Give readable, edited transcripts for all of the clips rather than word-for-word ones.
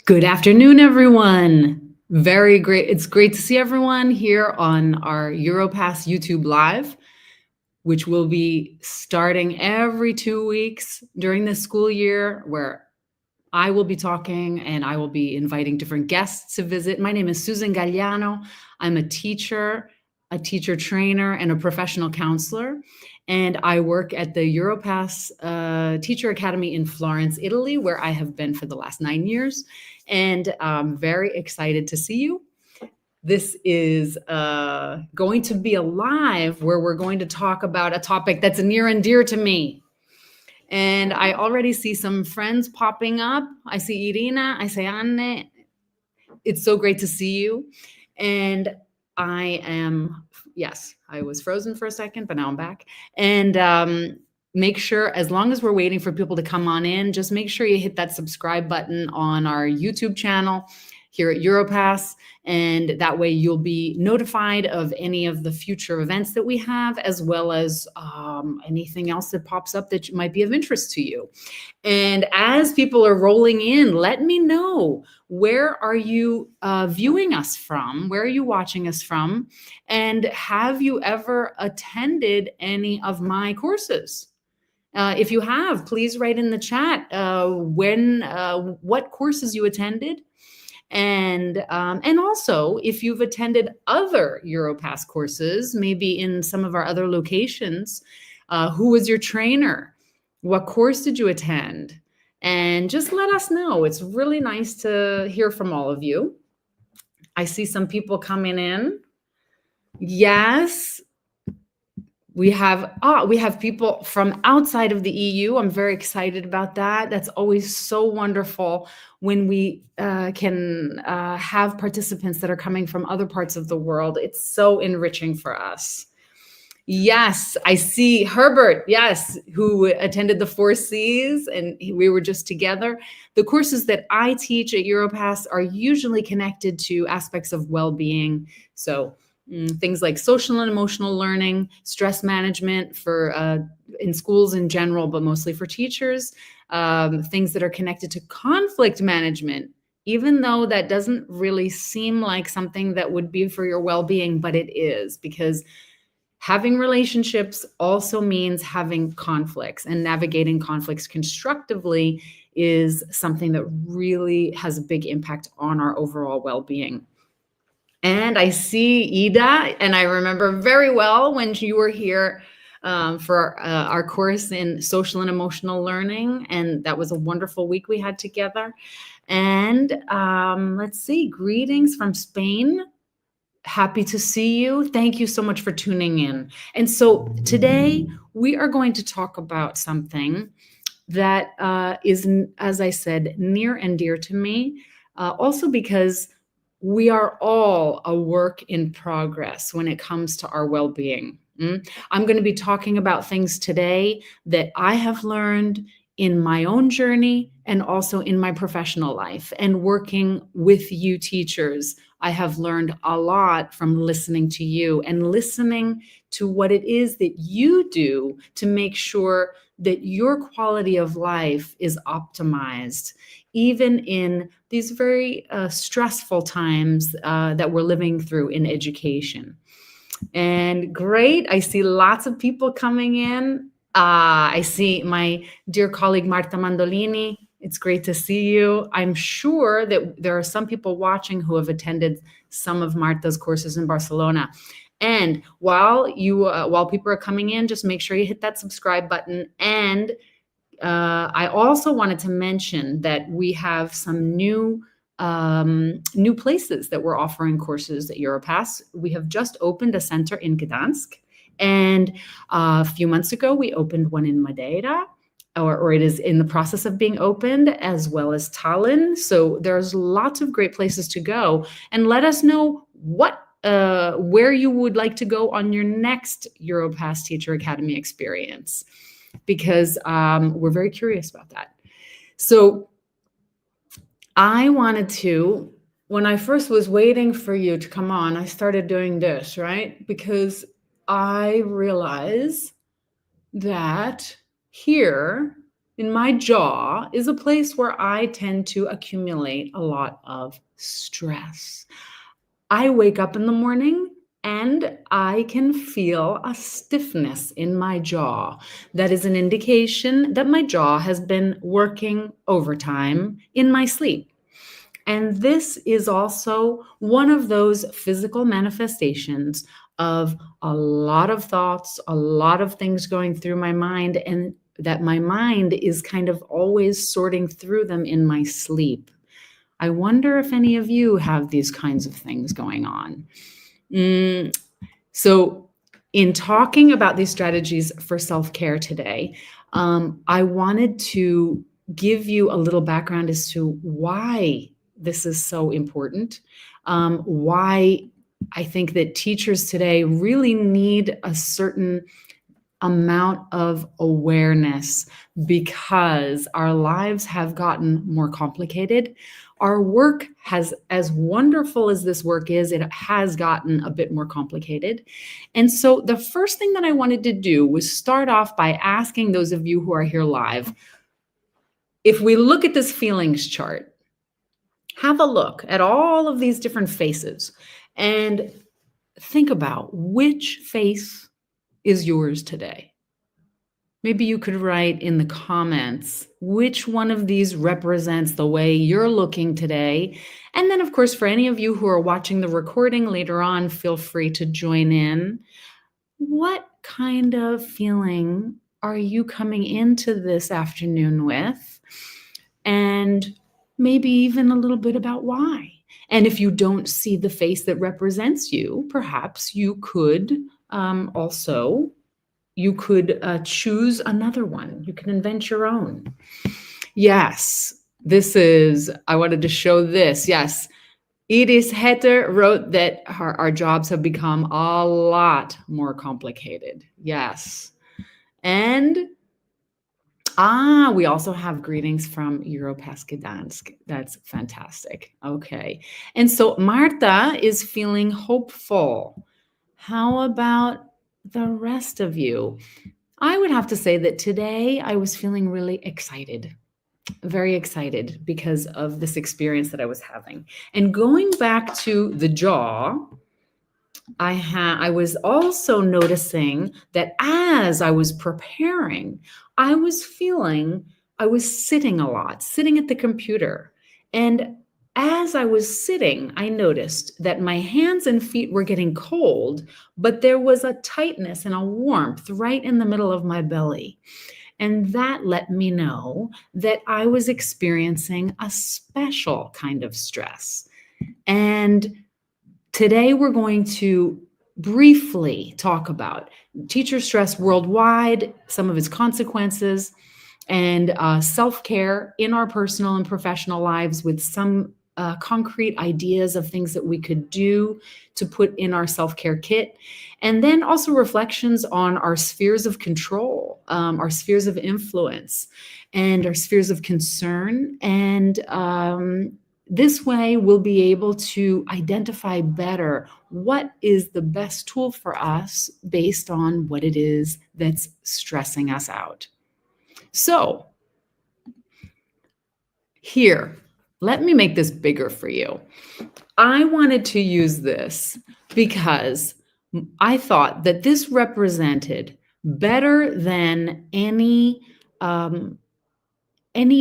Good afternoon, everyone. Very great. It's great to see everyone here on our Europass YouTube Live, which will be starting every 2 weeks during the school year, where I will be talking and I will be inviting different guests to visit. My name is Susan Galliano. I'm a teacher trainer, and a professional counselor. And I work at the Europass Teacher Academy in Florence, Italy, where I have been for the last 9 years. And I'm very excited to see you. This is going to be a live where we're going to talk about a topic that's near and dear to me. And I already see some friends popping up. I see Irina, I see Anne. It's so great to see you. And yes, I was frozen for a second, but now I'm back. And make sure, as long as we're waiting for people to come on in, just make sure you hit that subscribe button on our YouTube channel here at Europass. And that way you'll be notified of any of the future events that we have, as well as anything else that pops up that might be of interest to you. And as people are rolling in, let me know, where are you viewing us from? Where are you watching us from? And have you ever attended any of my courses? If you have, please write in the chat what courses you attended. And also, if you've attended other Europass courses, maybe in some of our other locations, who was your trainer? What course did you attend? And just let us know. It's really nice to hear from all of you. I see some people coming in. Yes. We have people from outside of the EU. I'm very excited about that. That's always so wonderful when we can have participants that are coming from other parts of the world. It's so enriching for us. Yes, I see Herbert, yes, who attended the 4Cs, and we were just together. The courses that I teach at Europass are usually connected to aspects of well-being. So things like social and emotional learning, stress management for in schools in general, but mostly for teachers, things that are connected to conflict management, even though that doesn't really seem like something that would be for your well-being, but it is, because having relationships also means having conflicts, and navigating conflicts constructively is something that really has a big impact on our overall well-being. And I see Ida, and I remember very well when you were here for our course in social and emotional learning, and that was a wonderful week we had together. And let's see, greetings from Spain. Happy to see you. Thank you so much for tuning in. And so today we are going to talk about something that is, as I said, near and dear to me, also because we are all a work in progress when it comes to our well-being. I'm going to be talking about things today that I have learned in my own journey and also in my professional life. And working with you teachers, I have learned a lot from listening to you and listening to what it is that you do to make sure that your quality of life is optimized, even in these very stressful times that we're living through in education. And great, I see lots of people coming in. I see my dear colleague Marta Mandolini. It's great to see you. I'm sure that there are some people watching who have attended some of Marta's courses in Barcelona. And while people are coming in, just make sure you hit that subscribe button. And I also wanted to mention that we have some new places that we're offering courses at Europass. We have just opened a center in Gdansk, and a few months ago we opened one in Madeira, or it is in the process of being opened, as well as Tallinn. So there's lots of great places to go, and let us know where you would like to go on your next Europass Teacher Academy experience, because we're very curious about that. So I wanted to, when I first was waiting for you to come on, I started doing this, right? Because I realize that here in my jaw is a place where I tend to accumulate a lot of stress. I wake up in the morning and I can feel a stiffness in my jaw. That is an indication that my jaw has been working overtime in my sleep. And this is also one of those physical manifestations of a lot of thoughts, a lot of things going through my mind, and that my mind is kind of always sorting through them in my sleep. I wonder if any of you have these kinds of things going on. So, in talking about these strategies for self care today, I wanted to give you a little background as to why this is so important, why I think that teachers today really need a certain amount of awareness because our lives have gotten more complicated. Our work has, as wonderful as this work is, it has gotten a bit more complicated. And so the first thing that I wanted to do was start off by asking those of you who are here live, if we look at this feelings chart, have a look at all of these different faces and think about which face is yours today. Maybe you could write in the comments which one of these represents the way you're looking today. And then, of course, for any of you who are watching the recording later on, feel free to join in. What kind of feeling are you coming into this afternoon with? And maybe even a little bit about why. And if you don't see the face that represents you, perhaps you could also you could choose another one. You can invent your own. Yes, I wanted to show this. Yes, Edith Hetter wrote that our jobs have become a lot more complicated. Yes. And we also have greetings from Europass Gdansk. That's fantastic. Okay. And so Marta is feeling hopeful. How about the rest of you? I would have to say that today I was feeling really excited, very excited because of this experience that I was having. And going back to the jaw, I was also noticing that as I was preparing, I was sitting a lot, sitting at the computer. And as I was sitting, I noticed that my hands and feet were getting cold, but there was a tightness and a warmth right in the middle of my belly. And that let me know that I was experiencing a special kind of stress. And today we're going to briefly talk about teacher stress worldwide, some of its consequences, and self-care in our personal and professional lives with some concrete ideas of things that we could do to put in our self-care kit. And then also reflections on our spheres of control, our spheres of influence, and our spheres of concern. And this way, we'll be able to identify better what is the best tool for us based on what it is that's stressing us out. So, here, let me make this bigger for you. I wanted to use this because I thought that this represented better than any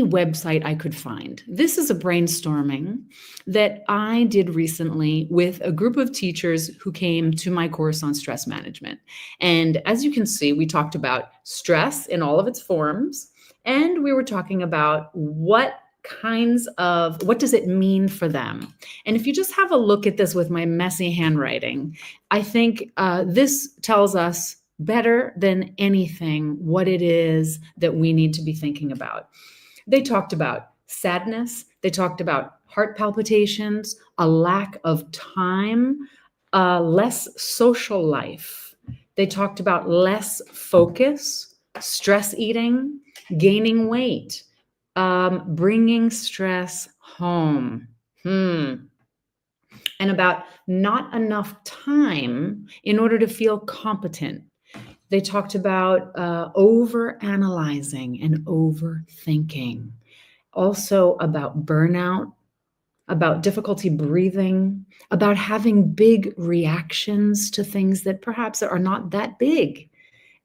website I could find. This is a brainstorming that I did recently with a group of teachers who came to my course on stress management. And as you can see, we talked about stress in all of its forms, and we were talking about what does it mean for them? And if you just have a look at this with my messy handwriting, I think this tells us better than anything what it is that we need to be thinking about. They talked about sadness. They talked about heart palpitations, a lack of time, less social life. They talked about less focus, stress eating, gaining weight, bringing stress home. And about not enough time in order to feel competent. They talked about over analyzing and overthinking, also about burnout, about difficulty breathing, about having big reactions to things that perhaps are not that big,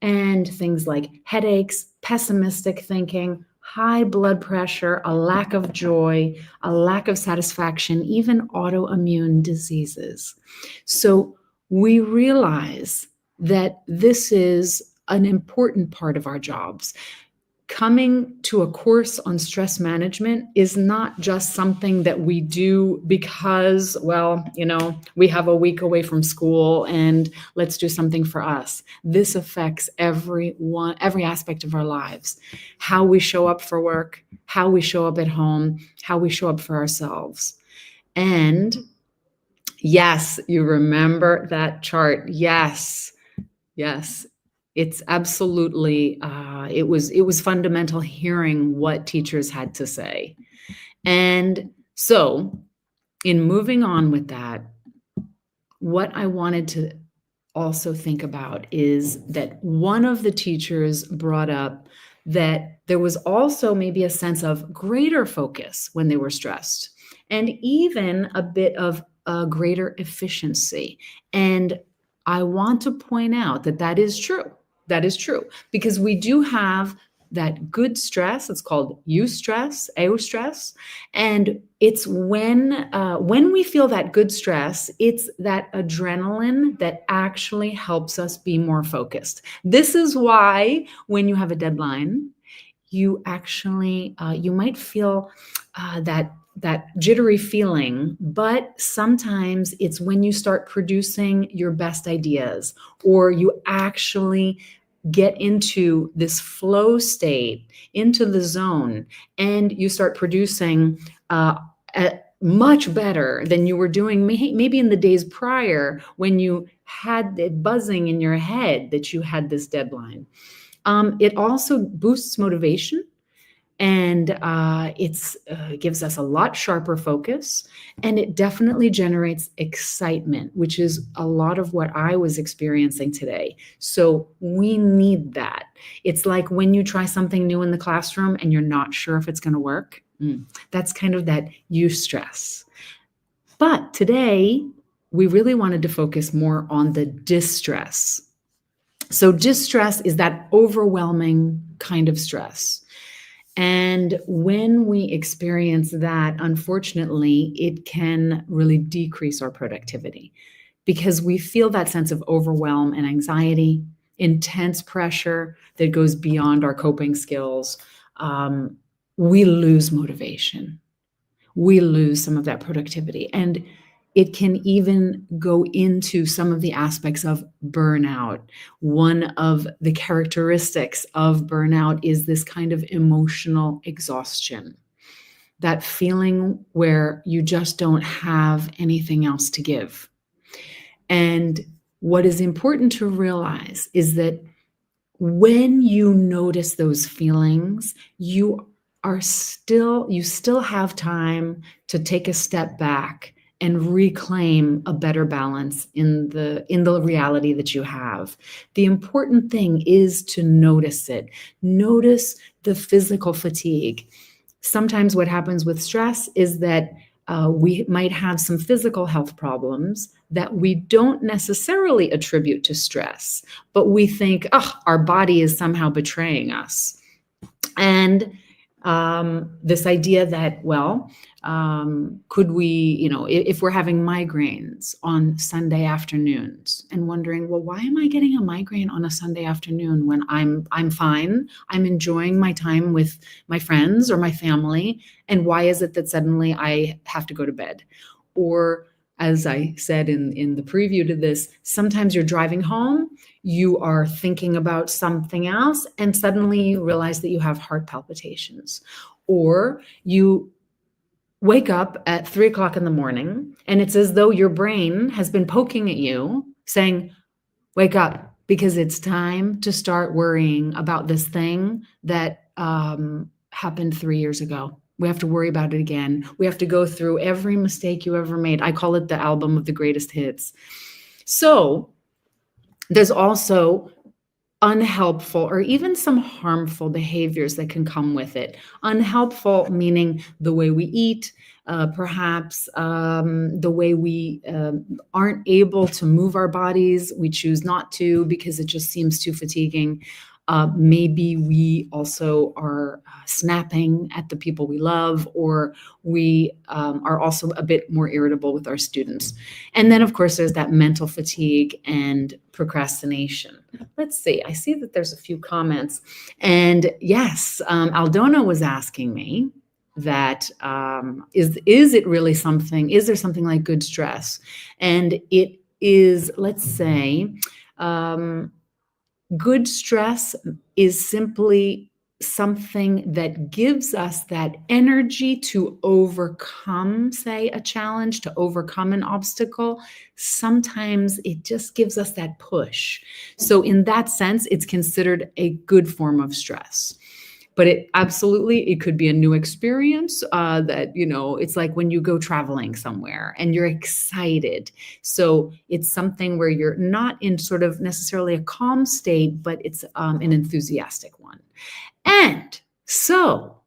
and things like headaches, pessimistic thinking, high blood pressure, a lack of joy, a lack of satisfaction, even autoimmune diseases. So we realize that this is an important part of our jobs. Coming to a course on stress management is not just something that we do because, well, we have a week away from school and let's do something for us. This affects every aspect of our lives. How we show up for work, how we show up at home, how we show up for ourselves. And yes, you remember that chart. Yes. It's absolutely, it was fundamental hearing what teachers had to say. And so in moving on with that, what I wanted to also think about is that one of the teachers brought up that there was also maybe a sense of greater focus when they were stressed, and even a bit of a greater efficiency. And I want to point out that that is true. That is true because we do have that good stress. It's called eustress, eustress, and it's when we feel that good stress, it's that adrenaline that actually helps us be more focused. This is why when you have a deadline, you actually you might feel that jittery feeling, but sometimes it's when you start producing your best ideas, or you actually get into this flow state, into the zone, and you start producing much better than you were doing maybe in the days prior when you had it buzzing in your head that you had this deadline. It also boosts motivation, and it gives us a lot sharper focus, and it definitely generates excitement, which is a lot of what I was experiencing today. So we need that. It's like when you try something new in the classroom and you're not sure if it's going to work. That's kind of that eustress. But today, we really wanted to focus more on the distress. So distress is that overwhelming kind of stress. And when we experience that, unfortunately, it can really decrease our productivity because we feel that sense of overwhelm and anxiety, intense pressure that goes beyond our coping skills. We lose motivation. We lose some of that productivity. And it can even go into some of the aspects of burnout. One of the characteristics of burnout is this kind of emotional exhaustion, that feeling where you just don't have anything else to give. And what is important to realize is that when you notice those feelings, you still have time to take a step back and reclaim a better balance in the reality that you have. The important thing is to notice it. Notice the physical fatigue. Sometimes what happens with stress is that we might have some physical health problems that we don't necessarily attribute to stress, but we think, our body is somehow betraying us. And this idea that, could we, if we're having migraines on Sunday afternoons and wondering, well, why am I getting a migraine on a Sunday afternoon when I'm fine, I'm enjoying my time with my friends or my family, and why is it that suddenly I have to go to bed? Or as I said in the preview to this, sometimes you're driving home, you are thinking about something else, and suddenly you realize that you have heart palpitations. Or you wake up at 3:00 in the morning, and it's as though your brain has been poking at you, saying, wake up, because it's time to start worrying about this thing that happened 3 years ago. We have to worry about it again. We have to go through every mistake you ever made. I call it the album of the greatest hits. So there's also unhelpful or even some harmful behaviors that can come with it. Unhelpful meaning the way we eat, perhaps the way we aren't able to move our bodies. We choose not to because it just seems too fatiguing. Maybe we also are snapping at the people we love, or we are also a bit more irritable with our students. And then, of course, there's that mental fatigue and procrastination. Let's see. I see that there's a few comments. And yes, Aldona was asking me that is it really something? Is there something like good stress? And it is, let's say, good stress is simply something that gives us that energy to overcome, say, a challenge, to overcome an obstacle. Sometimes it just gives us that push. So, in that sense, it's considered a good form of stress. But it could be a new experience that, it's like when you go traveling somewhere and you're excited. So it's something where you're not in sort of necessarily a calm state, but it's an enthusiastic one. And so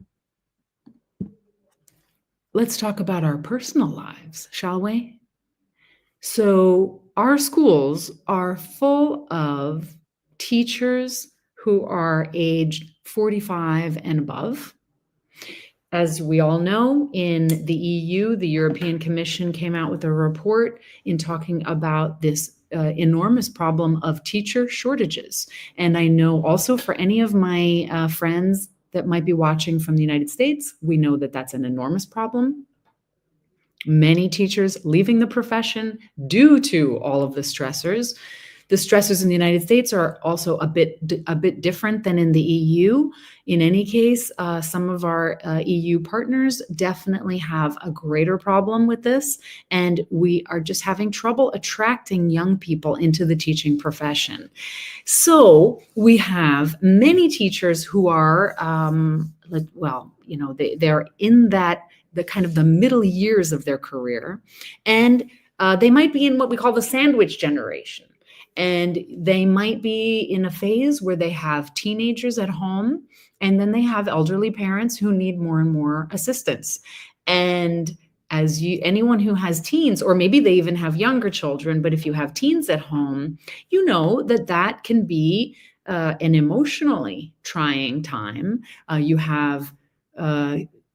let's talk about our personal lives, shall we? So our schools are full of teachers who are aged 45 and above. As we all know, in the EU, the European Commission came out with a report in talking about this enormous problem of teacher shortages. And I know also for any of my friends that might be watching from the United States, we know that that's an enormous problem. Many teachers leaving the profession due to all of the stressors. The stressors in the United States are also a bit different than in the EU. In any case, some of our EU partners definitely have a greater problem with this, and we are just having trouble attracting young people into the teaching profession. So we have many teachers who are, they're in the kind of the middle years of their career, and they might be in what we call the sandwich generation. And they might be in a phase where they have teenagers at home, and then they have elderly parents who need more and more assistance. And anyone who has teens, or maybe they even have younger children, but if you have teens at home, you know that can be an emotionally trying time.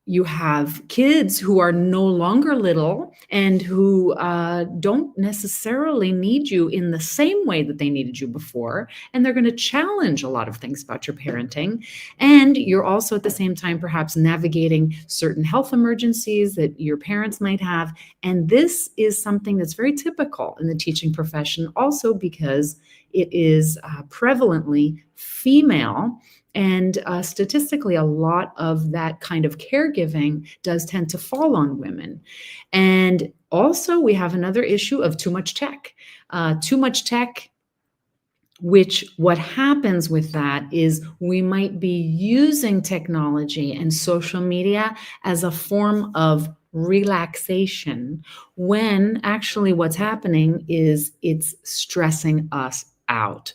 You have kids who are no longer little and who don't necessarily need you in the same way that they needed you before. And they're going to challenge a lot of things about your parenting. And you're also at the same time perhaps navigating certain health emergencies that your parents might have. And this is something that's very typical in the teaching profession, also because it is prevalently female. And statistically, a lot of that kind of caregiving does tend to fall on women. And also, we have another issue of too much tech. Which what happens with that is we might be using technology and social media as a form of relaxation, when actually what's happening is it's stressing us out.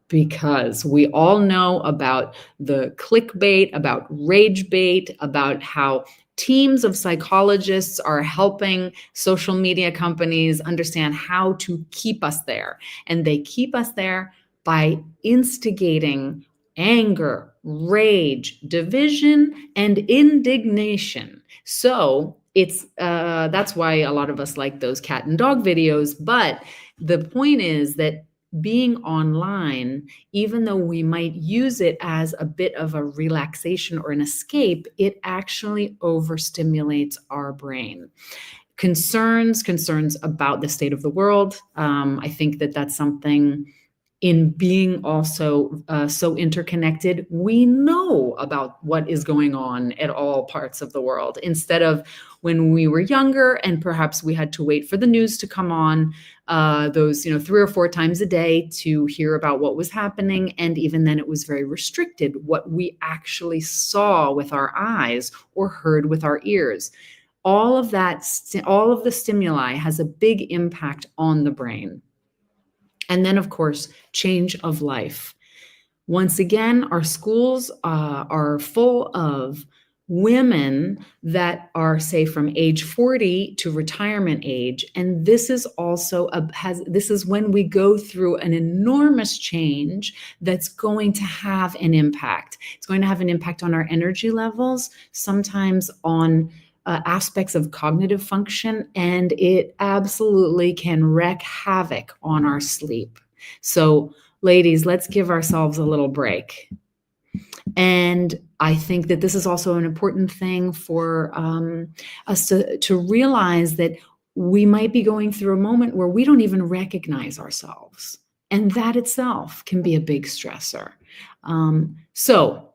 Because we all know about the clickbait, about rage bait, about how teams of psychologists are helping social media companies understand how to keep us there. And they keep us there by instigating anger, rage, division, and indignation. So that's why a lot of us like those cat and dog videos. But the point is that being online, even though we might use it as a bit of a relaxation or an escape, it actually overstimulates our brain. Concerns about the state of the world. I think that's something, in being also so interconnected, we know about what is going on at all parts of the world, instead of when we were younger and perhaps we had to wait for the news to come on those 3 or 4 times a day to hear about what was happening. And even then it was very restricted what we actually saw with our eyes or heard with our ears. All of the stimuli has a big impact on the brain. And then, of course, change of life. Once again, our schools are full of women that are, say, from age 40 to retirement age. And this is also this is when we go through an enormous change that's going to have an impact. It's going to have an impact on our energy levels, sometimes on aspects of cognitive function, and it absolutely can wreak havoc on our sleep. So, ladies, let's give ourselves a little break. And I think that this is also an important thing for us to realize that we might be going through a moment where we don't even recognize ourselves. And that itself can be a big stressor. So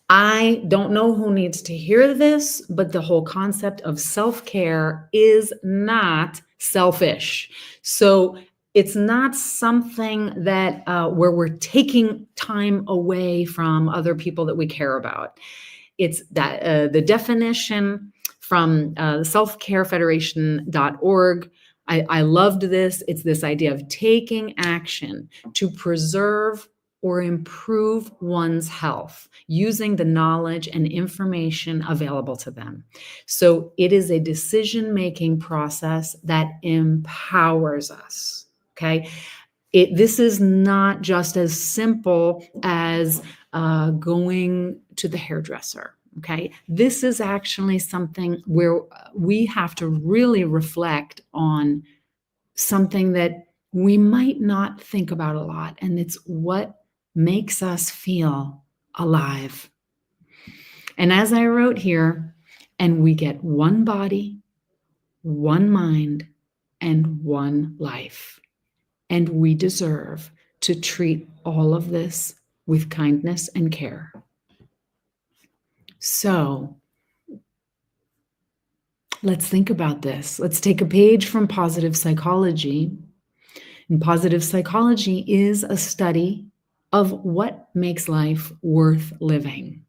I don't know who needs to hear this, but the whole concept of self-care is not selfish. So it's not something that where we're taking time away from other people that we care about. It's that the definition from selfcarefederation.org. I loved this. It's this idea of taking action to preserve or improve one's health using the knowledge and information available to them. So it is a decision-making process that empowers us. Okay. This is not just as simple as going to the hairdresser. Okay. This is actually something where we have to really reflect on something that we might not think about a lot, and it's what makes us feel alive. And as I wrote here, and we get one body, one mind, and one life. And we deserve to treat all of this with kindness and care. So let's think about this. Let's take a page from positive psychology. And positive psychology is a study of what makes life worth living.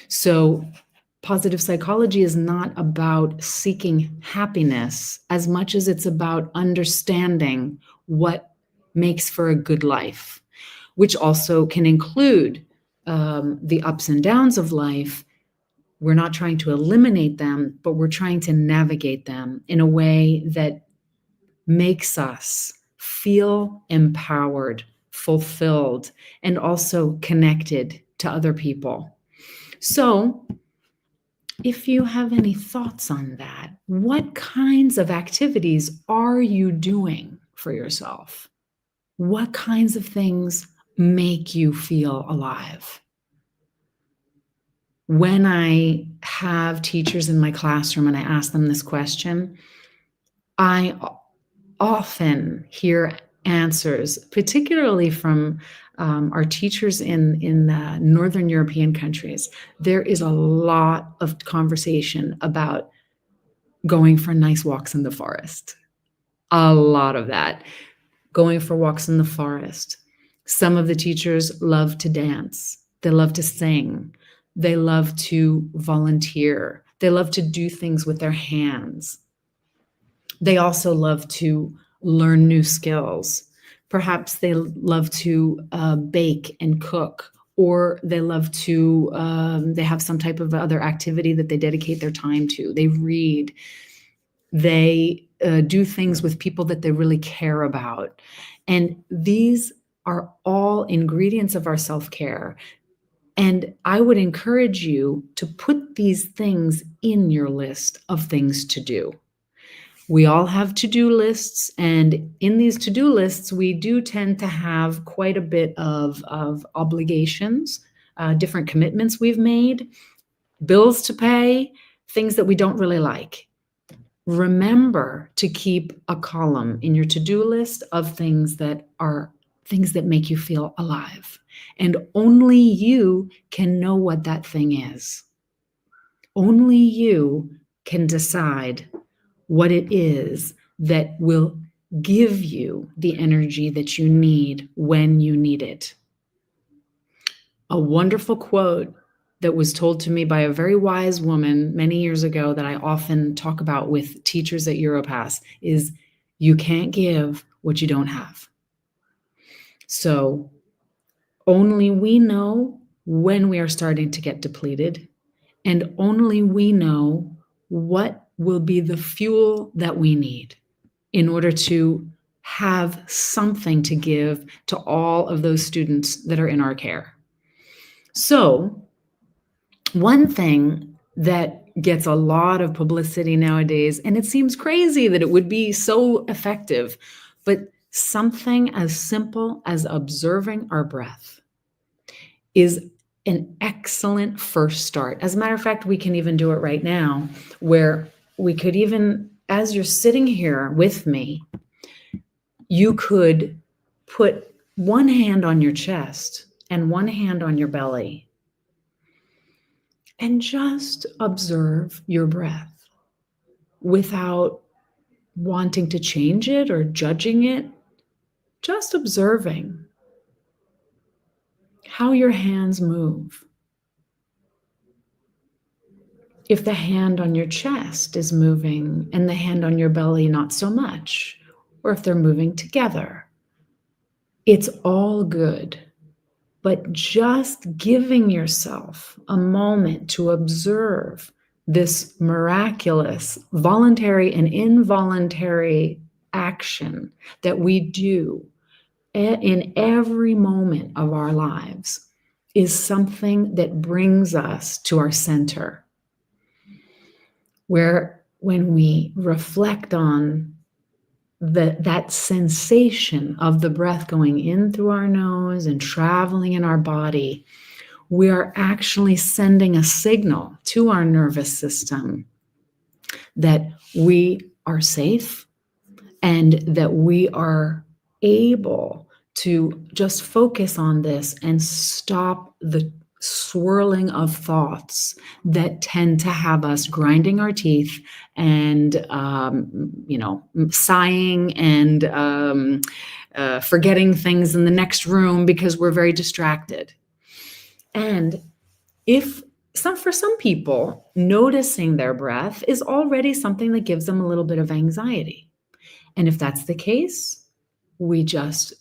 So positive psychology is not about seeking happiness as much as it's about understanding what makes for a good life, which also can include the ups and downs of life. We're not trying to eliminate them, but we're trying to navigate them in a way that makes us feel empowered, fulfilled, and also connected to other people. So, if you have any thoughts on that, what kinds of activities are you doing for yourself? What kinds of things make you feel alive? When I have teachers in my classroom and I ask them this question, I often hear answers, particularly from our teachers in Northern European countries. There is a lot of conversation about going for nice walks in the forest. A lot of that. Going for walks in the forest. Some of the teachers love to dance. They love to sing. They love to volunteer. They love to do things with their hands. They also love to learn new skills. Perhaps they love to bake and cook, or they love to, they have some type of other activity that they dedicate their time to. They read. They do things with people that they really care about. And these are all ingredients of our self-care. And I would encourage you to put these things in your list of things to do. We all have to-do lists, and in these to-do lists, we do tend to have quite a bit of obligations, different commitments we've made, bills to pay, things that we don't really like. Remember to keep a column in your to-do list of things that make you feel alive. And only you can know what that thing is. Only you can decide what it is that will give you the energy that you need when you need it. A wonderful quote that was told to me by a very wise woman many years ago that I often talk about with teachers at Europass is, you can't give what you don't have. So Only we know when we are starting to get depleted, and only we know what will be the fuel that we need in order to have something to give to all of those students that are in our care. So, one thing that gets a lot of publicity nowadays, and it seems crazy that it would be so effective, but something as simple as observing our breath is an excellent first start. As a matter of fact, we can even do it right now, where we could even, as you're sitting here with me, you could put one hand on your chest and one hand on your belly and just observe your breath without wanting to change it or judging it, just observing how your hands move. If the hand on your chest is moving and the hand on your belly not so much, or if they're moving together, it's all good. But just giving yourself a moment to observe this miraculous voluntary and involuntary action that we do in every moment of our lives is something that brings us to our center, where when we reflect on that sensation of the breath going in through our nose and traveling in our body, we are actually sending a signal to our nervous system that we are safe and that we are able to just focus on this and stop the swirling of thoughts that tend to have us grinding our teeth and sighing and forgetting things in the next room because we're very distracted. And for some people, noticing their breath is already something that gives them a little bit of anxiety. And if that's the case, we just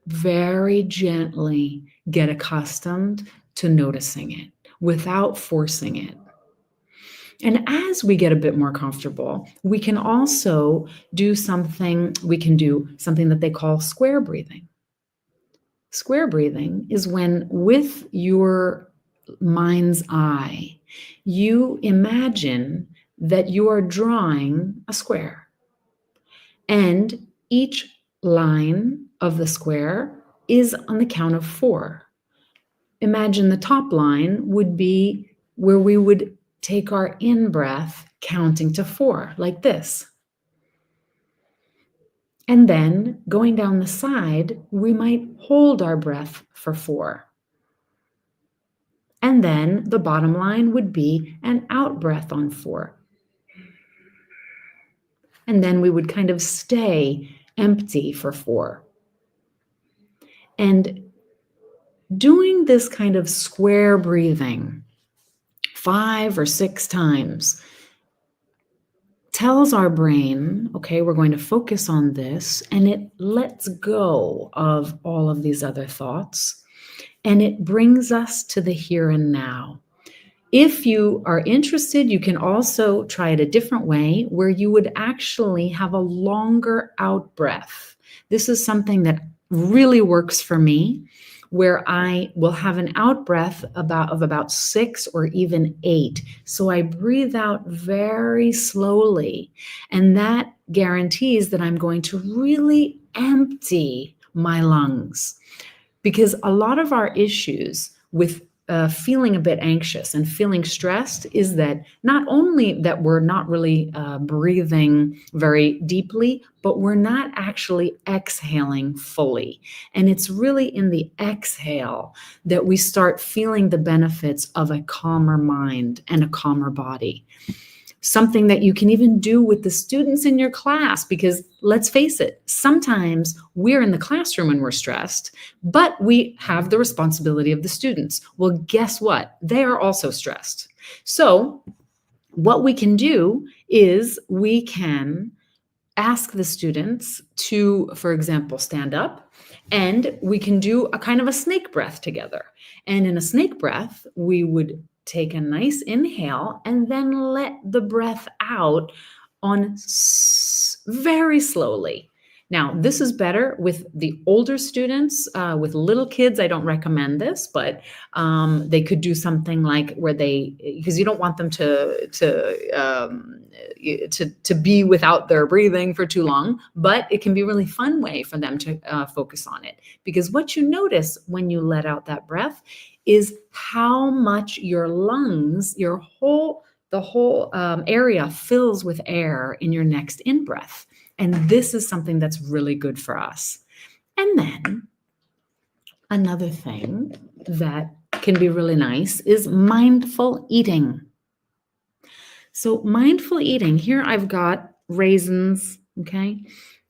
very gently get accustomed to noticing it without forcing it. And as we get a bit more comfortable, we can also do something that they call square breathing. Square breathing is when, with your mind's eye, you imagine that you are drawing a square. And each line of the square is on the count of 4. Imagine the top line would be where we would take our in-breath counting to 4, like this. And then going down the side, we might hold our breath for 4. And then the bottom line would be an out breath on 4. And then we would kind of stay empty for 4. And doing this kind of square breathing 5 or 6 times tells our brain, okay, we're going to focus on this, and it lets go of all of these other thoughts, and it brings us to the here and now. If you are interested, you can also try it a different way, where you would actually have a longer out breath. This is something that really works for me, where I will have an out breath of about 6 or even 8. So I breathe out very slowly, and that guarantees that I'm going to really empty my lungs. Because a lot of our issues with feeling a bit anxious and feeling stressed is that not only that we're not really breathing very deeply, but we're not actually exhaling fully. And it's really in the exhale that we start feeling the benefits of a calmer mind and a calmer body. Something that you can even do with the students in your class, because let's face it, sometimes we're in the classroom and we're stressed, but we have the responsibility of the students. Well, guess what? They are also stressed. So what we can do is we can ask the students to, for example, stand up And we can do a kind of a snake breath together. And in a snake breath, we would take a nice inhale and then let the breath out on very slowly. Now, this is better with the older students. With little kids, I don't recommend this, but they could do something like where they, because you don't want them to be without their breathing for too long, but it can be a really fun way for them to focus on it. Because what you notice when you let out that breath is how much your lungs, the whole area fills with air in your next in-breath. And this is something that's really good for us. And then another thing that can be really nice is mindful eating. So mindful eating, here I've got raisins, okay?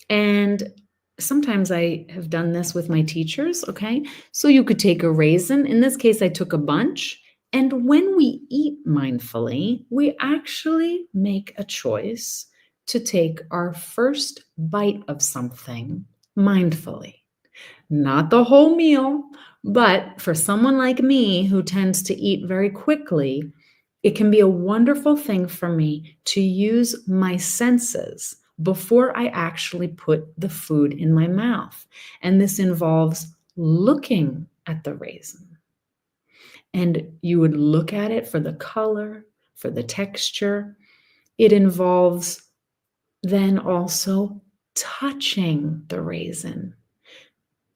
And sometimes I have done this with my teachers, okay? So you could take a raisin. In this case, I took a bunch. And when we eat mindfully, we actually make a choice to take our first bite of something mindfully. Not the whole meal, but for someone like me who tends to eat very quickly, it can be a wonderful thing for me to use my senses before I actually put the food in my mouth. And this involves looking at the raisin. And you would look at it for the color, for the texture. It involves then also touching the raisin,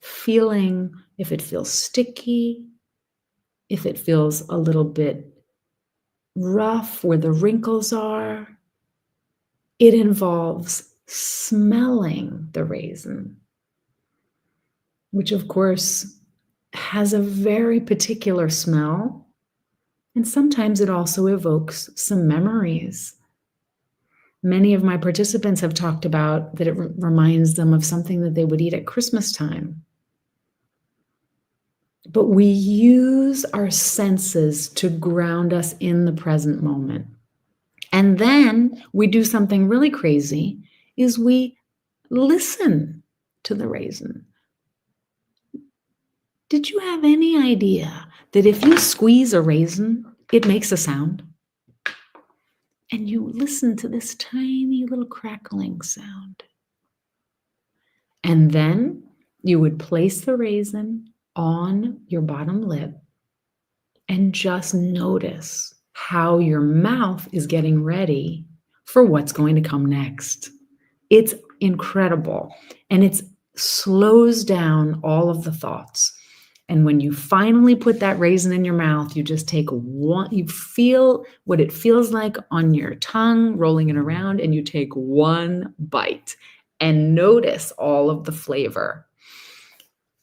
feeling if it feels sticky, if it feels a little bit rough where the wrinkles are. It involves smelling the raisin, which of course has a very particular smell. And sometimes it also evokes some memories. Many of my participants have talked about that it reminds them of something that they would eat at Christmas time. But we use our senses to ground us in the present moment. And then we do something really crazy, is we listen to the raisin. Did you have any idea that if you squeeze a raisin, it makes a sound? And you listen to this tiny little crackling sound. And then you would place the raisin on your bottom lip and just notice how your mouth is getting ready for what's going to come next. It's incredible. And it slows down all of the thoughts. And when you finally put that raisin in your mouth, you just take one, you feel what it feels like on your tongue, rolling it around, and you take one bite and notice all of the flavor.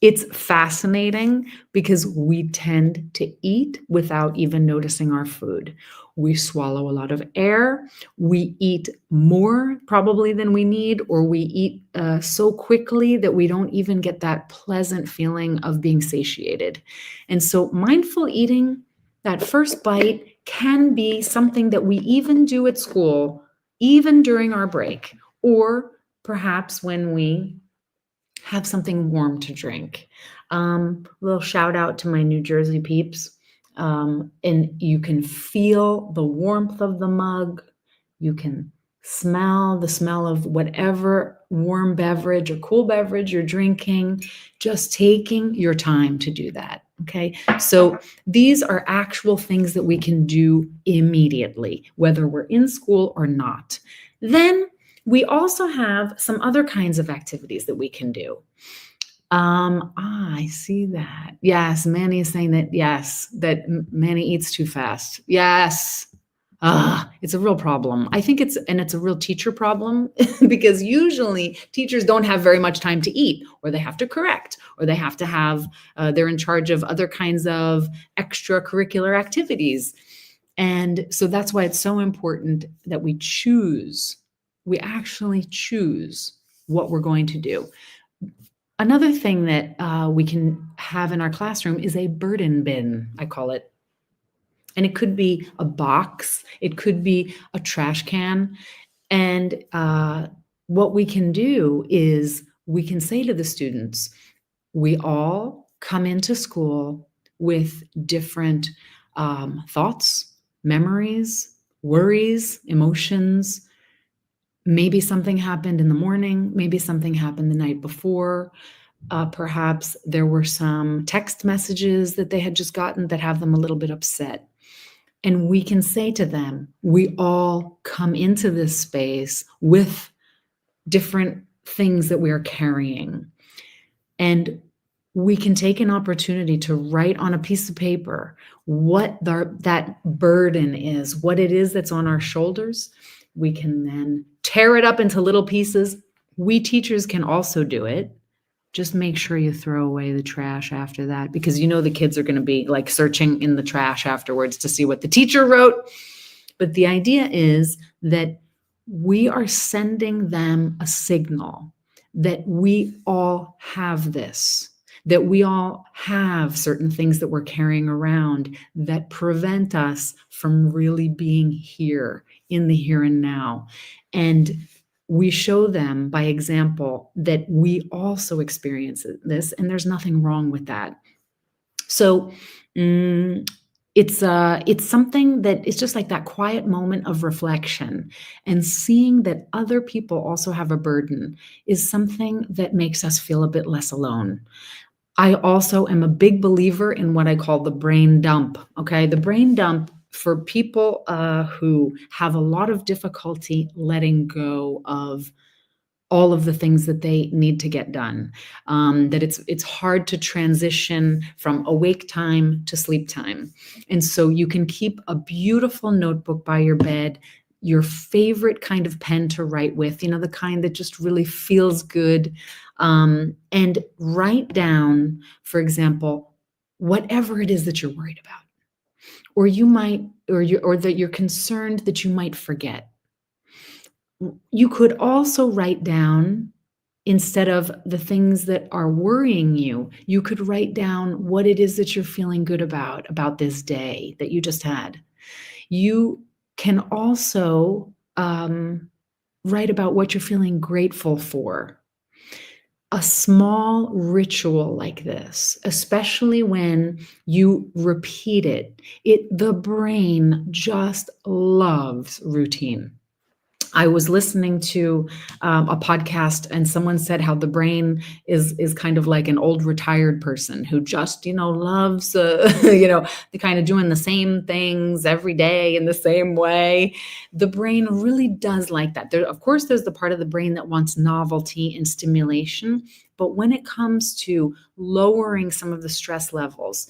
It's fascinating because we tend to eat without even noticing our food. We swallow a lot of air. We eat more probably than we need, or we eat so quickly that we don't even get that pleasant feeling of being satiated. And so mindful eating, that first bite, can be something that we even do at school, even during our break, or perhaps when we have something warm to drink. Little shout out to my New Jersey peeps. And you can feel the warmth of the mug. You can smell the smell of whatever warm beverage or cool beverage you're drinking, just taking your time to do that. Okay. So these are actual things that we can do immediately, whether we're in school or not. Then we also have some other kinds of activities that we can do. I see that. Yes, Manny is saying that, yes, that Manny eats too fast. Yes. It's a real problem. I think it's a real teacher problem because usually teachers don't have very much time to eat, or they have to correct, or they have to have, they're in charge of other kinds of extracurricular activities. And so that's why it's so important that we actually choose what we're going to do. Another thing that we can have in our classroom is a burden bin, I call it. And it could be a box, it could be a trash can. And what we can do is we can say to the students, We all come into school with different thoughts, memories, worries, emotions. Maybe something happened in the morning, maybe something happened the night before. Perhaps there were some text messages that they had just gotten that have them a little bit upset. And we can say to them, we all come into this space with different things that we are carrying. And we can take an opportunity to write on a piece of paper what that burden is, what it is that's on our shoulders. We can then tear it up into little pieces. We teachers can also do it. Just make sure you throw away the trash after that, because you know the kids are going to be like searching in the trash afterwards to see what the teacher wrote. But the idea is that we are sending them a signal that we all have this, that we all have certain things that we're carrying around that prevent us from really being here in the here and now. And we show them by example that we also experience this, and there's nothing wrong with that. So it's something that it's just like that quiet moment of reflection, and seeing that other people also have a burden is something that makes us feel a bit less alone. I also am a big believer in what I call the brain dump. Okay, the brain dump for people who have a lot of difficulty letting go of all of the things that they need to get done. That it's hard to transition from awake time to sleep time. And so you can keep a beautiful notebook by your bed, your favorite kind of pen to write with, the kind that just really feels good. And write down, for example, whatever it is that you're worried about, or you might, or that you're concerned that you might forget. You could also write down, instead of the things that are worrying you, you could write down what it is that you're feeling good about this day that you just had. You can also write about what you're feeling grateful for. A small ritual like this, especially when you repeat the brain just loves routine. I was listening to a podcast, and someone said how the brain is kind of like an old retired person who just loves the kind of doing the same things every day in the same way. The brain really does like that. Of course, there's the part of the brain that wants novelty and stimulation, but when it comes to lowering some of the stress levels,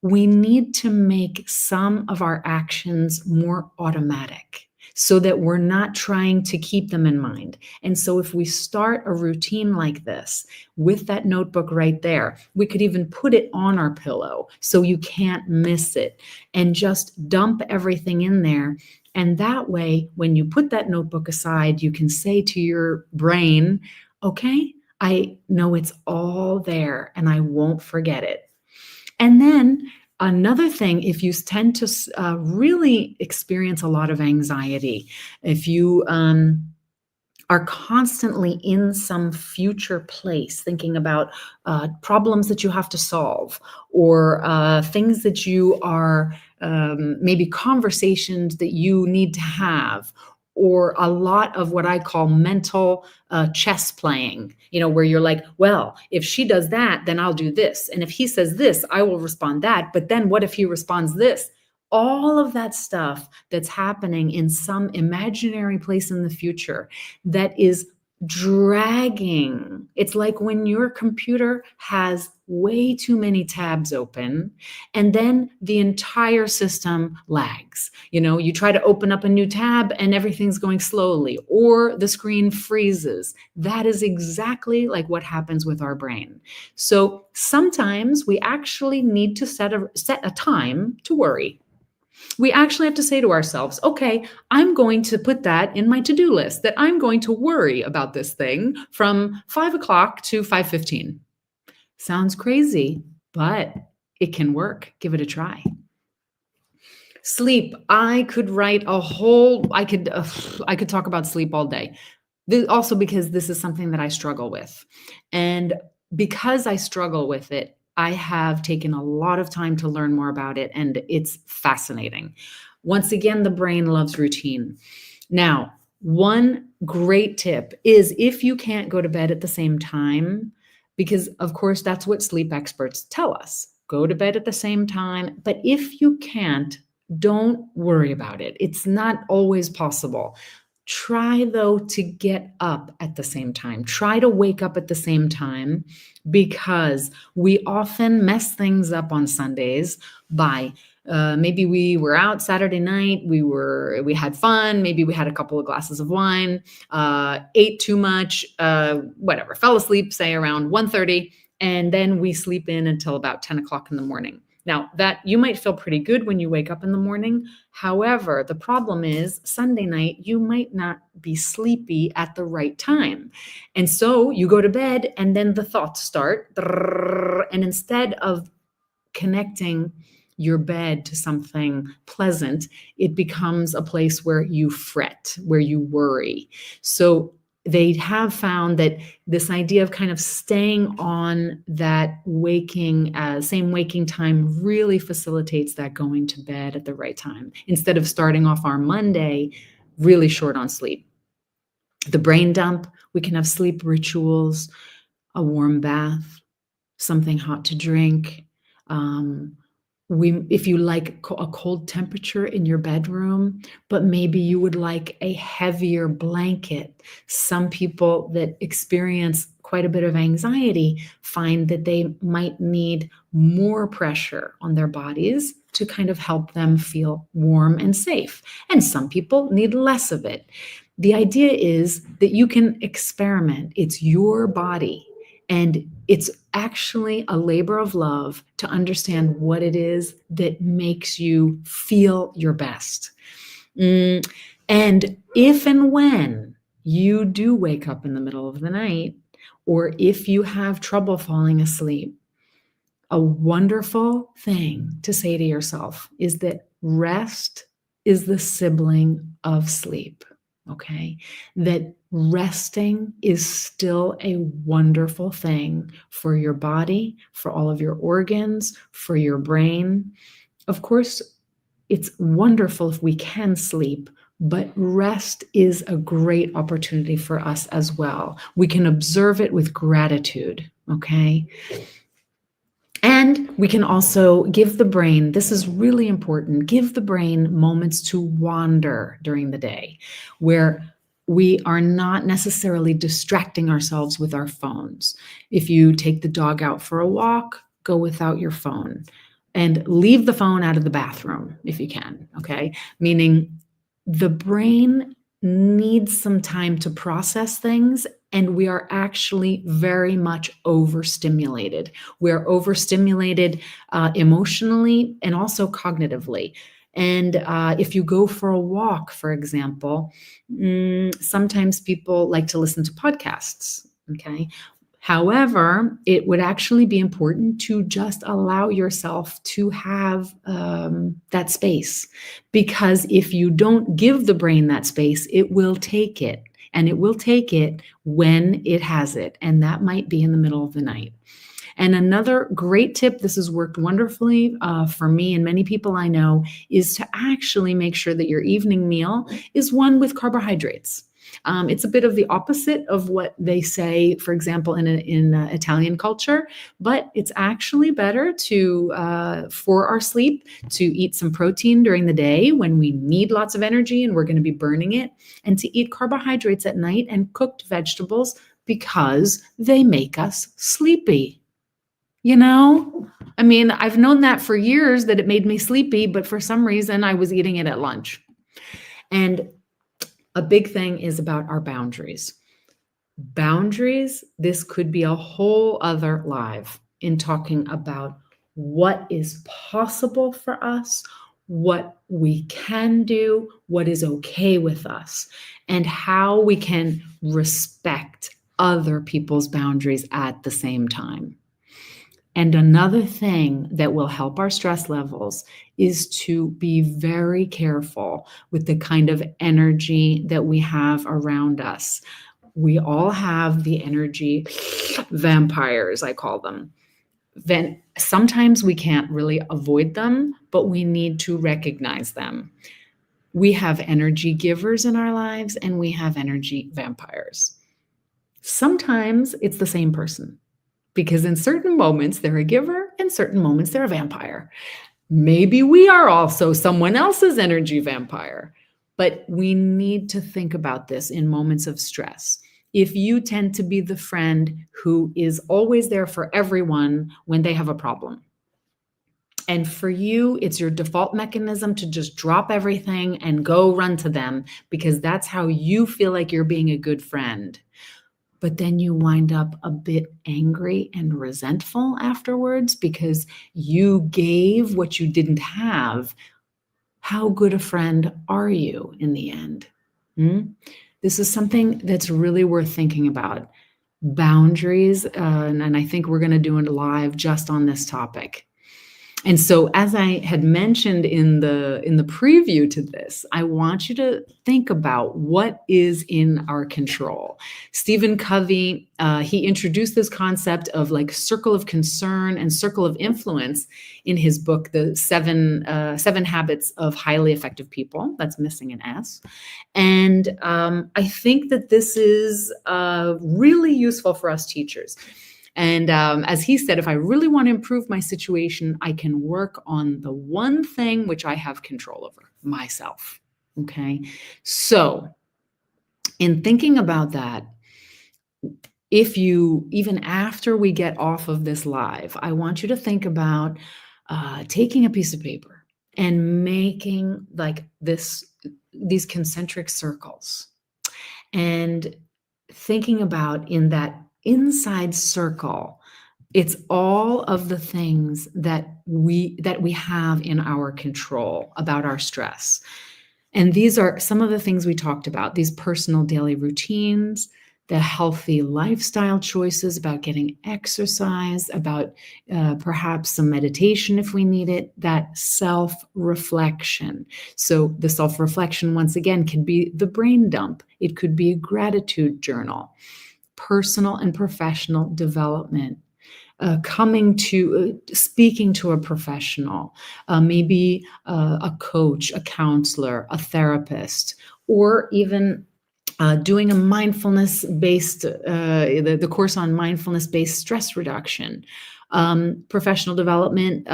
we need to make some of our actions more automatic, so that we're not trying to keep them in mind. And so if we start a routine like this with that notebook right there, we could even put it on our pillow so you can't miss it, and just dump everything in there. And that way, when you put that notebook aside, you can say to your brain, okay, I know it's all there and I won't forget it. And then another thing, if you tend to really experience a lot of anxiety, if you are constantly in some future place thinking about problems that you have to solve, or things that you are maybe conversations that you need to have, or a lot of what I call mental chess playing, where you're like, well, if she does that, then I'll do this. And if he says this, I will respond that. But then what if he responds this? All of that stuff that's happening in some imaginary place in the future that is dragging. It's like when your computer has way too many tabs open, and then the entire system lags. You try to open up a new tab and everything's going slowly, or the screen freezes. That is exactly like what happens with our brain. So sometimes we actually need to set a time to worry. We actually have to say to ourselves, okay, I'm going to put that in my to-do list, that I'm going to worry about this thing from 5 o'clock to 5:15. Sounds crazy, but it can work. Give it a try. Sleep. I could talk about sleep all day. Also because this is something that I struggle with. And because I struggle with it, I have taken a lot of time to learn more about it, and it's fascinating. Once again, the brain loves routine. Now, one great tip is if you can't go to bed at the same time, because of course that's what sleep experts tell us, go to bed at the same time. But if you can't, don't worry about it. It's not always possible. Try though to get up at the same time. Try to wake up at the same time, because we often mess things up on Sundays by maybe we were out Saturday night, we had fun, maybe we had a couple of glasses of wine, ate too much, whatever, fell asleep, say around 1:30, and then we sleep in until about 10 o'clock in the morning. Now, that you might feel pretty good when you wake up in the morning. However, the problem is Sunday night, you might not be sleepy at the right time. And so you go to bed and then the thoughts start. And instead of connecting your bed to something pleasant, it becomes a place where you fret, where you worry. So they have found that this idea of kind of staying on that same waking time really facilitates that going to bed at the right time, instead of starting off our Monday really short on sleep. The brain dump, we can have sleep rituals, a warm bath, something hot to drink. If you like a cold temperature in your bedroom, but maybe you would like a heavier blanket. Some people that experience quite a bit of anxiety find that they might need more pressure on their bodies to kind of help them feel warm and safe. And some people need less of it. The idea is that you can experiment. It's your body. And it's actually a labor of love to understand what it is that makes you feel your best. And if and when you do wake up in the middle of the night, or if you have trouble falling asleep, a wonderful thing to say to yourself is that rest is the sibling of sleep. Okay, that resting is still a wonderful thing for your body, for all of your organs, for your brain. Of course, it's wonderful if we can sleep, but rest is a great opportunity for us as well. We can observe it with gratitude, okay? And we can also give the brain, this is really important, give the brain moments to wander during the day, where we are not necessarily distracting ourselves with our phones. If you take the dog out for a walk, go without your phone and leave the phone out of the bathroom if you can, okay? Meaning the brain needs some time to process things, and we are actually very much overstimulated. We're overstimulated emotionally and also cognitively. And if you go for a walk, for example, sometimes people like to listen to podcasts, okay? However, it would actually be important to just allow yourself to have that space, because if you don't give the brain that space, it will take it, and it will take it when it has it, and that might be in the middle of the night. And another great tip, this has worked wonderfully for me and many people I know, is to actually make sure that your evening meal is one with carbohydrates. It's a bit of the opposite of what they say, for example, in Italian culture, but it's actually better for our sleep to eat some protein during the day when we need lots of energy and we're going to be burning it, and to eat carbohydrates at night and cooked vegetables, because they make us sleepy. You know, I mean, I've known that for years, that it made me sleepy, but for some reason I was eating it at lunch. And a big thing is about our boundaries. Boundaries, this could be a whole other live in talking about what is possible for us, what we can do, what is okay with us, and how we can respect other people's boundaries at the same time. And another thing that will help our stress levels is to be very careful with the kind of energy that we have around us. We all have the energy vampires, I call them. Then sometimes we can't really avoid them, but we need to recognize them. We have energy givers in our lives and we have energy vampires. Sometimes it's the same person because in certain moments they're a giver, in certain moments they're a vampire. Maybe we are also someone else's energy vampire, but we need to think about this in moments of stress. If you tend to be the friend who is always there for everyone when they have a problem, and for you, it's your default mechanism to just drop everything and go run to them because that's how you feel like you're being a good friend. But then you wind up a bit angry and resentful afterwards because you gave what you didn't have. How good a friend are you in the end? Hmm? This is something that's really worth thinking about. Boundaries, and I think we're going to do a live just on this topic. And so, as I had mentioned in the preview to this, I want you to think about what is in our control. Stephen Covey, he introduced this concept of like circle of concern and circle of influence in his book, The Seven Habits of Highly Effective People. That's missing an S. And I think that this is really useful for us teachers. And as he said, if I really want to improve my situation, I can work on the one thing which I have control over, myself. Okay. So, in thinking about that, if you, even after we get off of this live, I want you to think about taking a piece of paper and making like these concentric circles and thinking about in that inside circle, it's all of the things that we have in our control about our stress. And these are some of the things we talked about, these personal daily routines, the healthy lifestyle choices, about getting exercise, about perhaps some meditation if we need it, that self-reflection. So the self-reflection, once again, can be the brain dump. It could be a gratitude journal, personal and professional development, speaking to a professional, maybe a coach, a counselor, a therapist, or even doing a mindfulness-based, the course on mindfulness-based stress reduction. Professional development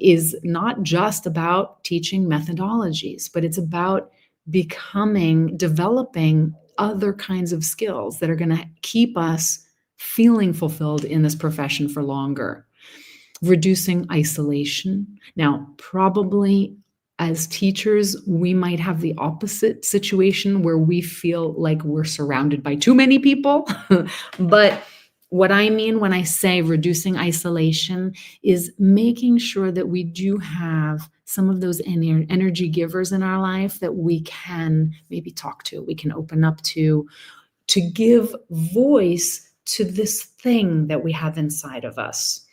is not just about teaching methodologies, but it's about developing other kinds of skills that are going to keep us feeling fulfilled in this profession for longer. Reducing isolation. Now, probably as teachers, we might have the opposite situation where we feel like we're surrounded by too many people. But what I mean when I say reducing isolation is making sure that we do have some of those energy givers in our life that we can maybe talk to, we can open up to give voice to this thing that we have inside of us.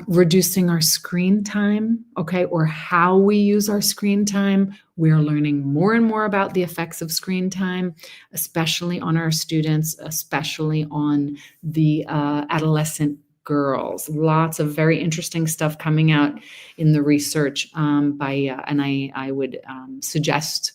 Reducing our screen time, okay, or how we use our screen time. We're learning more and more about the effects of screen time, especially on our students, especially on the adolescent girls. Lots of very interesting stuff coming out in the research and I would suggest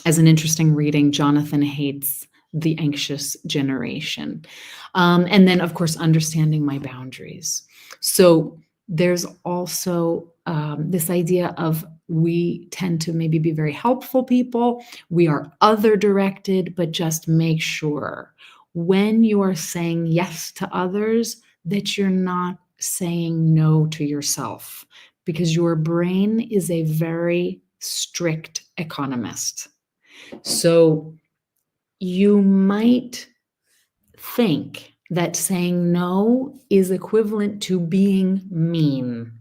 as an interesting reading, Jonathan Haidt's The Anxious Generation. And then, of course, understanding my boundaries. So there's also this idea of we tend to maybe be very helpful people. We are other directed, but just make sure when you are saying yes to others that you're not saying no to yourself, because your brain is a very strict economist. So you might think that saying no is equivalent to being mean.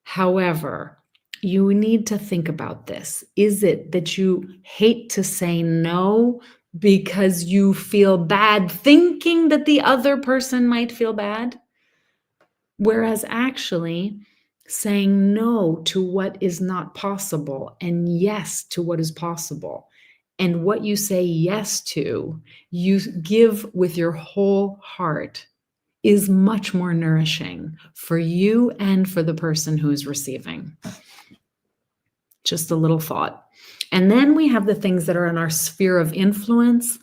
However, you need to think about this. Is it that you hate to say no because you feel bad thinking that the other person might feel bad? Whereas actually, saying no to what is not possible and yes to what is possible And what you say yes to, you give with your whole heart, is much more nourishing for you and for the person who is receiving. Just a little thought. And then we have the things that are in our sphere of influence.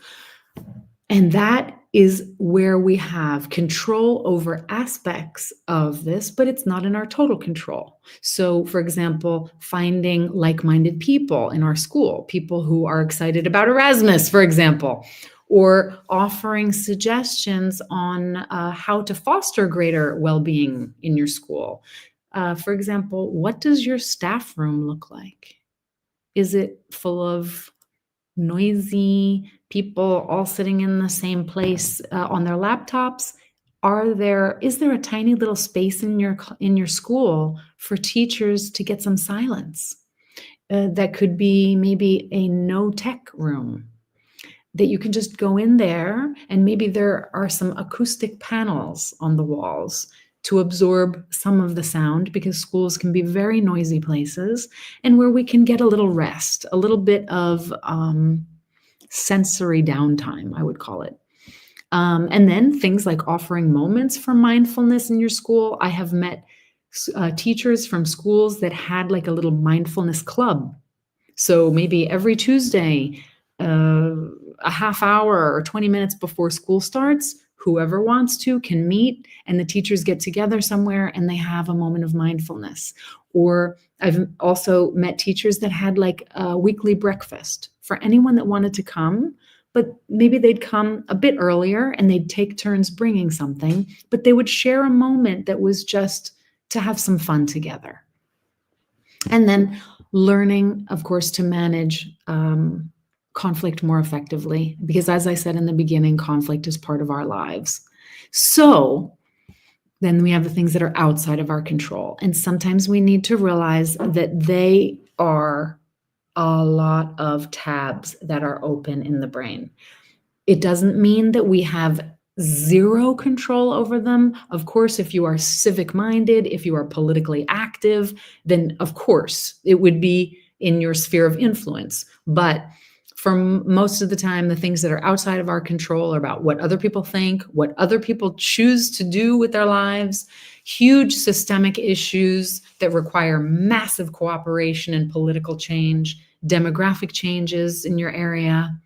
And that is where we have control over aspects of this, but it's not in our total control. So, for example, finding like-minded people in our school, people who are excited about Erasmus, for example, or offering suggestions on how to foster greater well-being in your school. For example, what does your staff room look like? Is it full of noisy people all sitting in the same place on their laptops? Is there a tiny little space in your school for teachers to get some silence? That could be maybe a no tech room that you can just go in there, and maybe there are some acoustic panels on the walls to absorb some of the sound, because schools can be very noisy places, and where we can get a little rest, a little bit of sensory downtime, I would call it. And then things like offering moments for mindfulness in your school. I have met teachers from schools that had like a little mindfulness club. So maybe every Tuesday, a half hour or 20 minutes before school starts, whoever wants to can meet, and the teachers get together somewhere and they have a moment of mindfulness. Or I've also met teachers that had like a weekly breakfast for anyone that wanted to come, but maybe they'd come a bit earlier and they'd take turns bringing something, but they would share a moment that was just to have some fun together. And then learning, of course, to manage conflict more effectively, because as I said in the beginning, conflict is part of our lives. So then we have the things that are outside of our control. And sometimes we need to realize that they are a lot of tabs that are open in the brain. It doesn't mean that we have zero control over them. Of course, if you are civic-minded, if you are politically active, then of course it would be in your sphere of influence. But for most of the time, the things that are outside of our control are about what other people think, what other people choose to do with their lives, huge systemic issues that require massive cooperation and political change, demographic changes in your area,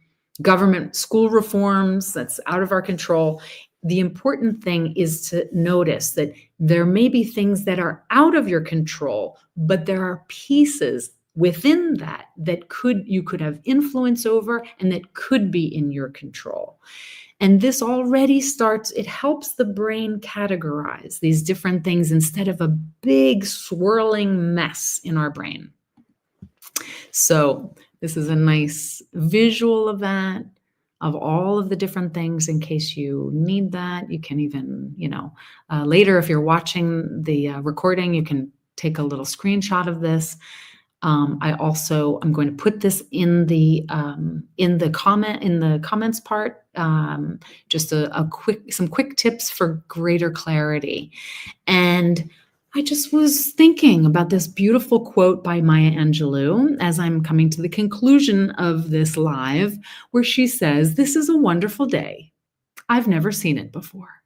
government school reforms that's out of our control. The important thing is to notice that there may be things that are out of your control, but there are pieces within that you could have influence over and that could be in your control. And this already it helps the brain categorize these different things instead of a big swirling mess in our brain. So this is a nice visual of that, of all of the different things in case you need that. You can even, later, if you're watching the recording, you can take a little screenshot of this. I'm going to put this in the comments part, just some quick tips for greater clarity. And I just was thinking about this beautiful quote by Maya Angelou as I'm coming to the conclusion of this live, where she says, "This is a wonderful day. I've never seen it before."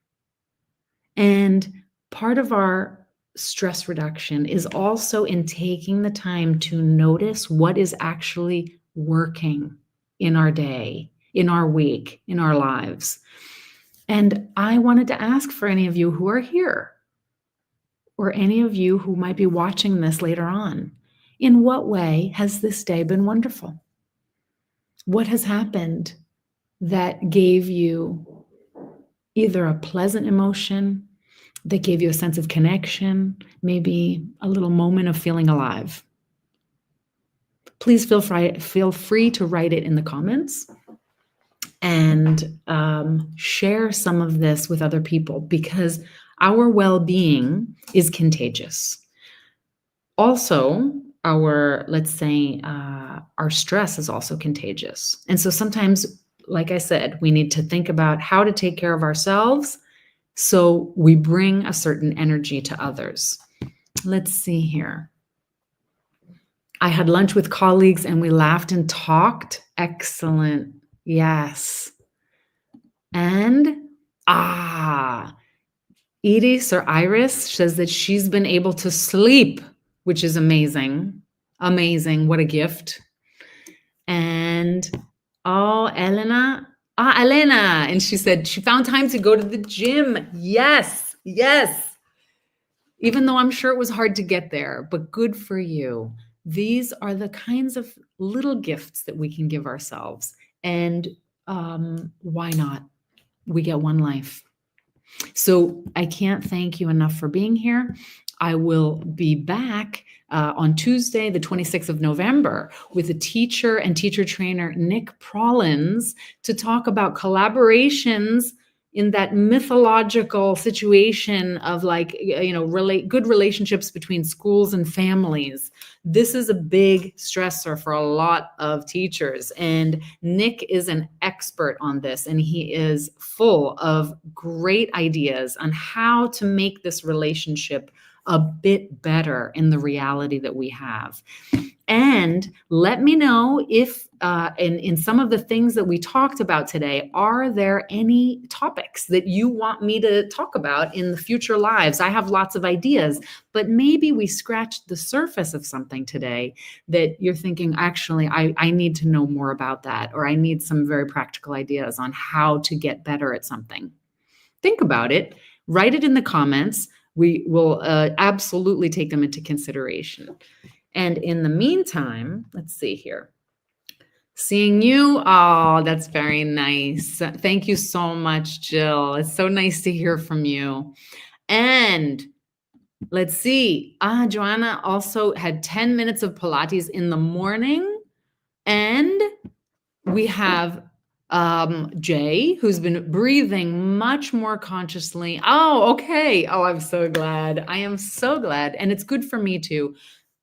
And part of our stress reduction is also in taking the time to notice what is actually working in our day, in our week, in our lives. And I wanted to ask for any of you who are here, or any of you who might be watching this later on, in what way has this day been wonderful? What has happened that gave you either a pleasant emotion, that gave you a sense of connection, maybe a little moment of feeling alive? Please feel free to write it in the comments and share some of this with other people, because our well-being is contagious. Also, our stress is also contagious. And so sometimes, like I said, we need to think about how to take care of ourselves so we bring a certain energy to others. Let's see here. I had lunch with colleagues and we laughed and talked Excellent. Yes. And Iris or Iris says that she's been able to sleep, which is amazing. Amazing. What a gift. And Elena. And she said she found time to go to the gym. Yes. Yes. Even though I'm sure it was hard to get there, but good for you. These are the kinds of little gifts that we can give ourselves. And why not? We get one life. So I can't thank you enough for being here. I will be back on Tuesday, the 26th of November, with a teacher and teacher trainer, Nick Prollins, to talk about collaborations in that mythological situation of good relationships between schools and families. This is a big stressor for a lot of teachers, and Nick is an expert on this, and he is full of great ideas on how to make this relationship a bit better in the reality that we have. And let me know if in some of the things that we talked about today, are there any topics that you want me to talk about in the future lives? I have lots of ideas, but maybe we scratched the surface of something today that you're thinking, actually, I need to know more about that, or I need some very practical ideas on how to get better at something. Think about it, write it in the comments. We will absolutely take them into consideration. And in the meantime, let's see here. Seeing you. Oh, that's very nice. Thank you so much, Jill. It's so nice to hear from you. And let's see. Joanna also had 10 minutes of Pilates in the morning. And we have Jay, who's been breathing much more consciously. Oh, okay. Oh, I'm so glad. I am so glad. And it's good for me too.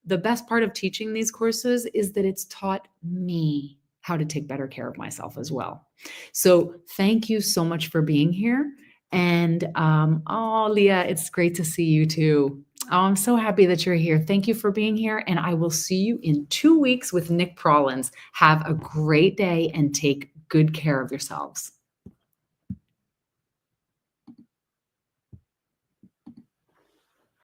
The best part of teaching these courses is that it's taught me how to take better care of myself as well. So thank you so much for being here. And Leah, it's great to see you too. Oh, I'm so happy that you're here. Thank you for being here. And I will see you in 2 weeks with Nick Prollins. Have a great day and take good care of yourselves.